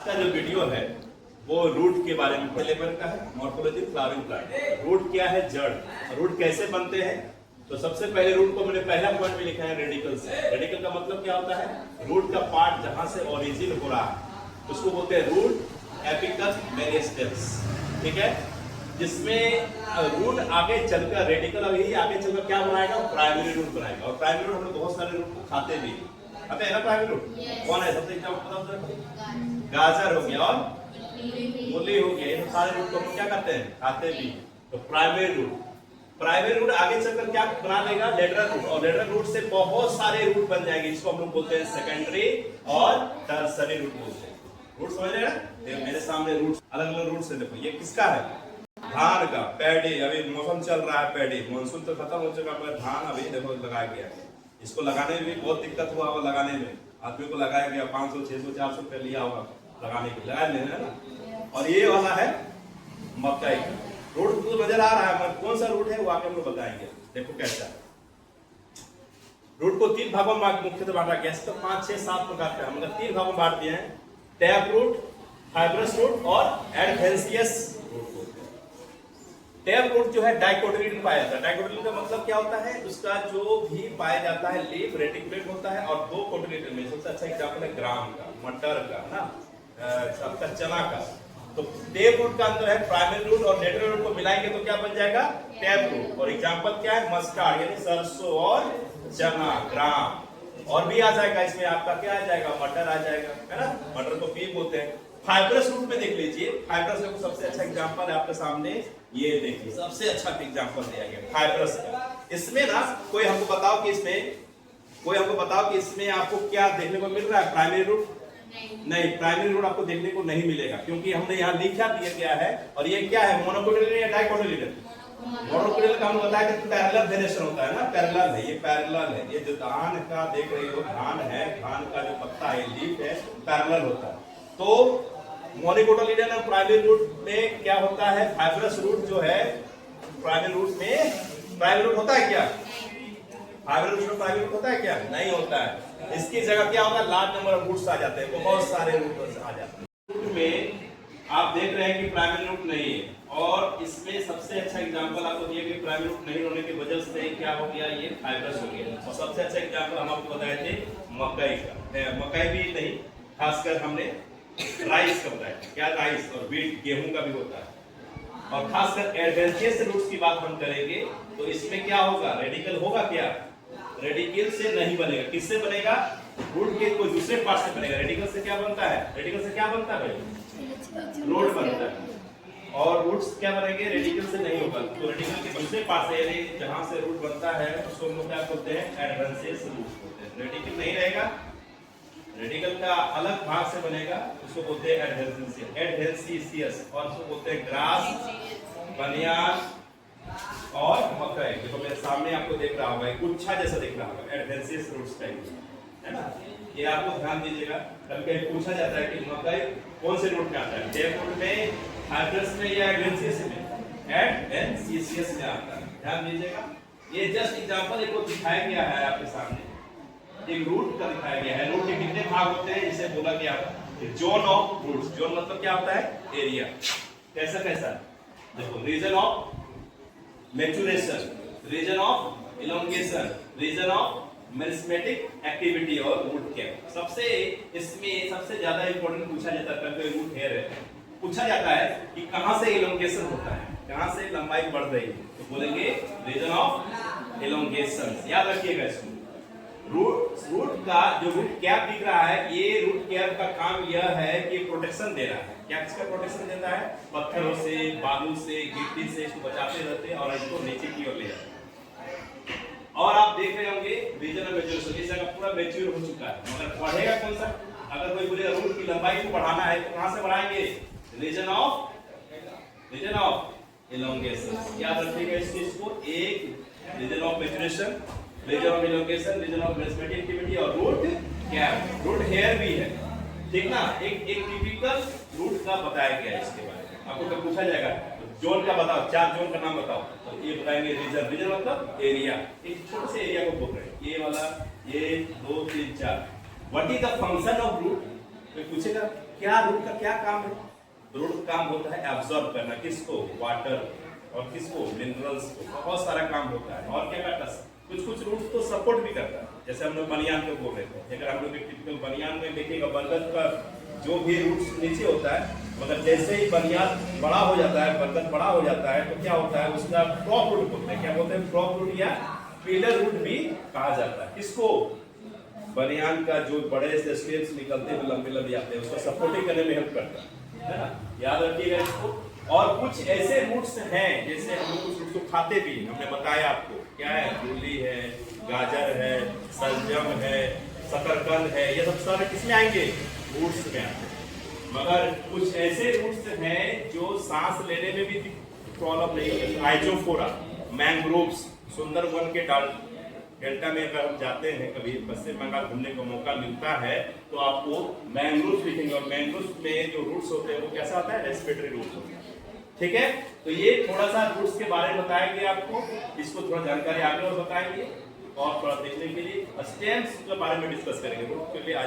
का जो वीडियो है वो रूट के बारे में लेवल का है। Morphology flowering plant. रूट क्या है? जड़। रूट कैसे बनते हैं? तो सबसे पहले रूट को मैंने पहला पॉइंट में लिखा है रेडिकल से। रेडिकल का मतलब क्या होता है? रूट का पार्ट जहां से ओरिजिन हो रहा है उसको बोलते हैं रूट, एपिकल, मेरिस्टेम्स। ठीक है, जिसमें रूट आगे चलकर रेडिकल और यही आगे चलकर क्या बनाएगा? प्राइमरी रूट बनाएगा। और प्राइमरी रूट हम लोग बहुत सारे रूट को खाते भी खाते हैं ना। प्राइमरी रूट कौन है? सबसे गाजर हो गया और मूली हो गया, ये सारे रूट को हम क्या करते हैं? खाते भी। तो प्राइमरी रूट आगे चलकर क्या बना लेगा? Lateral root. और लेटरल रूट से बहुत सारे रूट बन जाएंगे, इसको हम लोग बोलते हैं सेकेंडरी और टर्सरी रूट बोलते हैं। रूट समझ रहे हैं? मेरे सामने रूट, अलग अलग रूट से देखो। ये किसका है? धान का। पैडी, अभी मौसम चल रहा है, पैडी मानसून तो खत्म हो चुका है, धान अभी देखो लगाया गया। इसको लगाने में भी बहुत दिक्कत हुआ होगा। लगाने में आदमी को लगाया गया 500, 600, 400 रुपये लिया होगा लगाने के लिए, लगाया नहीं है ना। और ये वाला है मकई का रूट। तो नजर आ रहा है, कौन सा रूट है वो आके हम लोग बताएंगे। देखो कैसा है। रूट को 3 भागों में मुख्यतः बांटा गया है। तो 5, 6, 7 प्रकार का मतलब 3 भागों में बांट दिए हैं। टैप रूट, फाइब्रस रूट और एडहेसियस रूट। टैप रूट जो है डाइकोटिलेडन पाया जाता है। डाइकोटिलेडन का मतलब क्या होता है? उसका जो भी पाया जाता है लीफ रेटिकुलेट होता है और 2 कोटिलेडन में। सबसे अच्छा एग्जांपल है ग्राम का, मटर का ना, आपका चना का। तो टैप रूट का अंदर है प्राइमरी रूट और लेटरल रूट को मिलाएंगे तो क्या बन जाएगा? Tap root. और एग्जांपल क्या है? मस्टर्ड यानी सरसों और चना, ग्राम। और भी आ जाएगा इसमें आपका क्या आ जाएगा? मटर आ जाएगा, है ना। मटर को पी बोलते हैं। फाइब्रस रूट में देख लीजिए। फाइब्रस का सबसे अच्छा एग्जांपल है आपके सामने, ये देखिए सबसे अच्छा एग्जांपल दिया गया फाइब्रस का। इसमें ना कोई हमको बताओ कि इसमें आपको क्या देखने को मिल रहा है? प्राइमरी रूट नहीं, प्राइमरी रूट आपको देखने को नहीं मिलेगा, क्योंकि हमने यहाँ लिखा दिया गया है। और ये क्या है? मोनोकोटिलेडन या डाइकोटिलेडन? मोनोकोटिलेडन का हम बताया कि पैरेलल वेरिएशन होता है ना, पैरेलल है, ये पैरेलल है। ये जो धान का देख रही हो, धान है, धान का जो पत्ता है, लीफ है, पैरेलल होता है। तो मोनोकोटिलेडन और प्राइमरी रूट में क्या होता है? फाइब्रस रूट जो है प्राइमरी रूट में, प्राइमरी रूट होता है क्या? फाइब्रस रूट में प्राइमरी रूट होता है क्या? नहीं होता है। इसकी जगह क्या होगा? लार्ज नंबर ऑफ रूट्स आ जाते हैं, बहुत सारे रूट्स आ जाते हैं। रूट में आप देख रहे हैं कि प्राइमरी रूट नहीं है। और इसमें सबसे अच्छा एग्जांपल आपको दिया कि प्राइमरी रूट नहीं होने की वजह से क्या हो गया? ये फाइब्रस हो गया। और सबसे अच्छा एग्जांपल हम आपको बताए थे मकई का। मकई भी नहीं, खासकर हमने राइस का बताया। क्या? राइस और व्हीट, गेहूं का भी होता है। और खासकर एडवेंशियस रूट्स की बात हम करेंगे तो इसमें क्या होगा? रेडिकल होगा क्या? रेडिकल से नहीं बनेगा। किससे बनेगा? रूट के कोई दूसरे पार्ट से बनेगा। रेडिकल से क्या बनता है? रेडिकल से क्या बनता है भाई? रूट बनता है। और रूट्स क्या बनेंगे? रेडिकल से नहीं होगा। तो रेडिकल के दूसरे पार्ट से यानी जहां से रूट बनता है उसको हम क्या बोलते हैं? एडवेंशियस रूट बोलते हैं। रेडिकल नहीं रहेगा, रेडिकल का अलग भाग से बनेगा, उसको बोलते हैं एडहेसियस। और उसको बोलते हैं ग्रास, बनियान और मकई। देखो मेरे सामने आपको देख रहा होगा, गुच्छा जैसा दिख रहा होगा, एडहेसियस रूट्स टाइप, है ना। ये आपको ध्यान दीजिएगा। कभी कभी पूछा जाता है कि मकई कौन से रूट में आता है? टैप रूट में, फाइब्रस में या एडहेसियस में? एडहेसियस में आता है। ध्यान दीजिएगा। ये जस्ट एग्जांपल एक को दिखाया गया है आपके सामने, एक रूट का दिखाया गया है। रूट के कितने भाग होते हैं जिसे बोला गया है जोन ऑफ रूट्स। जोन मतलब क्या होता है? एरिया। कैसा कैसा? देखो, region of maturation, region of elongation, region of meristematic activity और रूट केयर। इसमें सबसे ज्यादा इंपॉर्टेंट पूछा जाता है, कभी रूट हेयर है, पूछा जाता है कि कहां से इलोंगेशन होता है, कहां से लंबाई बढ़ रही है, तो बोलेंगे रीजन ऑफ इलोंगेशन। याद रखिएगा इसको। रूट का जो रूट कैप दिख रहा है, ये रूट कैप का काम यह है कि प्रोटेक्शन दे रहा है। क्या किसका प्रोटेक्शन देता है? पत्थरों से, बालू से, गिट्टी से इसको बचाते रहते हैं और इसको नीचे की ओर ले जाते हैं। और आप देख रहे होंगे रीजन ऑफ मैच्योरेशन, इस जगह पूरा मैच्योर हो चुका है, मगर बढ़ेगा कौन सा? अगर कोई बोलेगा रूट की लंबाई को बढ़ाना है तो कहां से बढ़ाएंगे? Region of elongation. याद रखिएगा इस चीज को। एक region of maturation, region of elongation, region of meristematic activity और रूट कैप। रूट हेयर भी है, ठीक ना। एक टिपिकल रूट का बताया गया है। इसके बारे में आपको कब पूछा जाएगा तो जोन का बताओ, 4 जोन का नाम बताओ, तो ये बताएंगे रीजन। रीजन मतलब एरिया, एक छोटे से एरिया को बोल रहे हैं। ये वाला, ये 2, 3, 4। What is the function of root? तो पूछेगा क्या रूट का क्या काम है? रूट का काम होता है एब्जॉर्ब करना, किसको? वाटर, और किसको? मिनरल्स को। बहुत सारा काम होता है। और क्या करता है? कुछ रूट्स तो सपोर्ट भी करता है, जैसे हम लोग बनियान को बोल रहे थे। अगर हम लोग टिपिकल बनियान में देखिएगा, बरगद का जो भी रूट्स नीचे होता है, मगर जैसे ही बनियान बड़ा हो जाता है, बरगद बड़ा हो जाता है, तो क्या होता है? उसका प्रॉप रूट बोलते हैं। क्या बोलते हैं? प्रॉप रूट या पिलर रूट भी कहा जाता है। किसको? बनियान का जो बड़े से स्टेम्स निकलते हैं, लंबे लंबे आते हैं, उसको सपोर्टिंग करने में हेल्प करता है ना? याद रखिएगा इसको। और कुछ ऐसे रूट्स हैं, जैसे हम लोग कुछ रूट्स को खाते भी, हमने बताया आपको क्या है? मूली है, गाजर है, सलजम है, शकरकंद है, ये सब सारे किसमें आएंगे? रूट्स में आते हैं। मगर कुछ ऐसे रूट्स हैं जो सांस लेने में भी प्रॉब्लम नहीं होती। राइजोफोरा, मैंग्रोव्स, सुंदरवन के डेल्टा में अगर हम जाते हैं, कभी पश्चिम बंगाल घूमने का मौका मिलता है, तो आपको मैंग्रोव्स दिखेंगे। और मैंग्रोव्स में जो रूट्स होते हैं वो कैसा होता है? रेस्पिरेटरी रूट्स होते हैं। ठीक है, तो ये थोड़ा सा रूट्स के बारे में बताया गया आपको। इसको थोड़ा जानकारी आगे और बताएंगे, और थोड़ा देखने के लिए स्टेम्स के बारे में डिस्कस करेंगे। रूट के लिए आज